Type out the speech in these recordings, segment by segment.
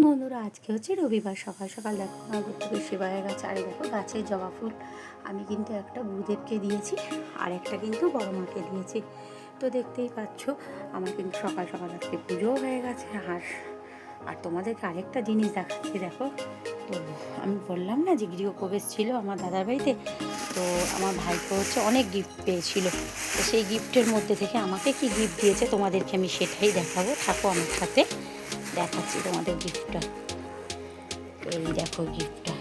বন্ধুরা, আজকে হচ্ছে রবিবার। সকাল সকাল দেখো আমার গুরুদেবের সেবা হয়ে গেছে। আর দেখো গাছের জবা ফুল আমি কিন্তু একটা গুরুদেবকে দিয়েছি, আর একটা কিন্তু বড় মাকে দিয়েছি। তো দেখতেই পাচ্ছ আমার কিন্তু সকাল সকাল আজকে পুজোও হয়ে গেছে। আর তোমাদেরকে আরেকটা জিনিস দেখাচ্ছি, দেখো। তো আমি বললাম না যে গৃহপ্রবেশ ছিল আমার দাদার বাড়িতে, তো আমার ভাইকে হচ্ছে অনেক গিফট পেয়েছিল। তো সেই গিফটের মধ্যে থেকে আমাকে কি গিফট দিয়েছে তোমাদেরকে আমি সেটাই দেখাবো। থাকো আমার সাথে, দেখাচ্ছি তোমাদের গিফটটা। এই দেখো গিফটটা,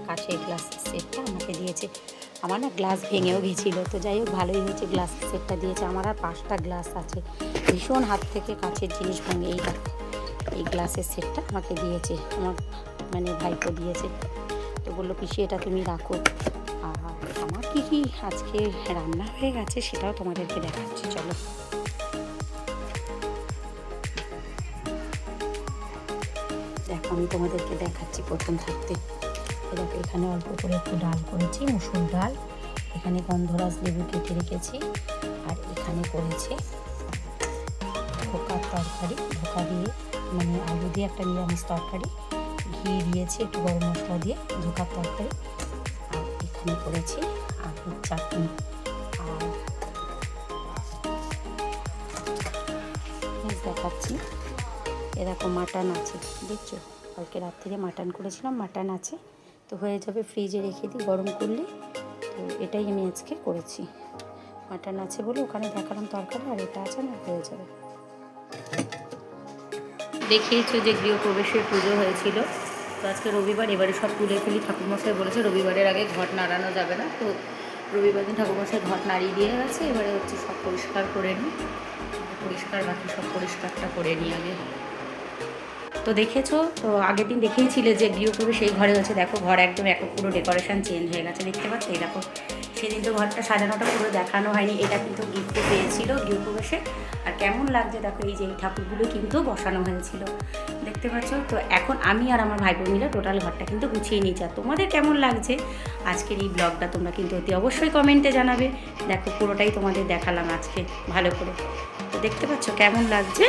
কাঁচের গ্লাসের সেটটা আমাকে দিয়েছে। আমার না গ্লাস ভেঙেও গেছিলো, তো যাই হোক ভালোই হয়েছে, গ্লাসের সেটটা দিয়েছে। আমার আর 5টা গ্লাস আছে, ভীষণ হাত থেকে কাঁচের জিনিস ভাঙে। এই দেখো এই গ্লাসের সেটটা আমাকে দিয়েছে, আমার ভাইপো দিয়েছে। তো বললো পিসি এটা তুমি রাখো। আর আমার কী কী আজকে রান্না হয়ে গেছে সেটাও তোমাদেরকে দেখাচ্ছি, চলো। দেখো আমি তোমাদেরকে দেখাচ্ছি প্রথম থাকতে। দেখো এখানে অল্প করে একটু ডাল করেছি, মুসুর ডাল। এখানে গন্ধরাজ লেবু কেটে রেখেছি। আর এখানে করেছে ধোকার তরকারি, ধোকা দিয়ে আলু দিয়ে একটা নিরামিষ তরকারি, ঘি দিয়েছি একটু গরম মশলা দিয়ে, ধোকার তরকারি। আর এখানে করেছি আলুর চাটনি। আর দেখাচ্ছি এরকম মাটন আছে, দেখছো কালকে রাত্রিরে মাটন করেছিলাম, মাটন আছে। তো হয়ে যাবে, ফ্রিজে রেখে দিই গরম করলে। তো এটাই আমি আজকে করেছি, মাটন আছে বলে ওখানে দেখালাম তরকারি, আর এটা আছে না, হয়ে যাবে। দেখিয়েছো যে গৃহপ্রবেশের পুজো হয়েছিল। তো আজকে রবিবার, এবারে সব তুলে ফেলি। ঠাকুরমশাই বলেছে রবিবারের আগে ঘট নাড়ানো যাবে না, তো রবিবার দিন ঠাকুরমশাই ঘট নাড়িয়ে দিয়ে গেছে। এবারে হচ্ছে সব পরিষ্কার করে নিই, পরিষ্কার বাকি সব পরিষ্কারটা করে নিই আগে। তো দেখেছো, তো আগের দিন দেখেইছিলে যে গৃহপ্রবেশ সেই ঘরে হচ্ছে। দেখো ঘর একদম পুরো ডেকোরেশন চেঞ্জ হয়ে গেছে, দেখতে পাচ্ছ। এই দেখো সেদিন তো ঘরটা সাজানোটা পুরো দেখানো হয়নি, এটা কিন্তু গিফটে পেয়েছিল গৃহপ্রবেশে। আর কেমন লাগছে দেখো, এই যে এই ঠাকুরগুলো কিন্তু বসানো হয়েছিল, দেখতে পাচ্ছ। তো এখন আমি আর আমার ভাইপো মিলে টোটাল ঘরটা কিন্তু গুছিয়ে নিয়েছি। আর তোমাদের কেমন লাগছে আজকের এই ব্লগটা তোমরা কিন্তু অতি অবশ্যই কমেন্টে জানাবে। দেখো পুরোটাই তোমাদের দেখালাম আজকে ভালো করে। তো দেখতে পাচ্ছ কেমন লাগছে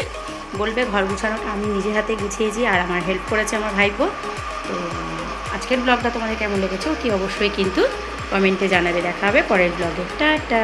বলবে। ঘর গুছানোটা আমি নিজের হাতে গুছিয়েছি, আর আমার হেল্প করেছে আমার ভাইপো। তো আজকের ব্লগটা তোমাদের কেমন লেগেছে অতি অবশ্যই কিন্তু কমেন্টে জানাবে। দেখা হবে পরের ব্লগে। টাটা।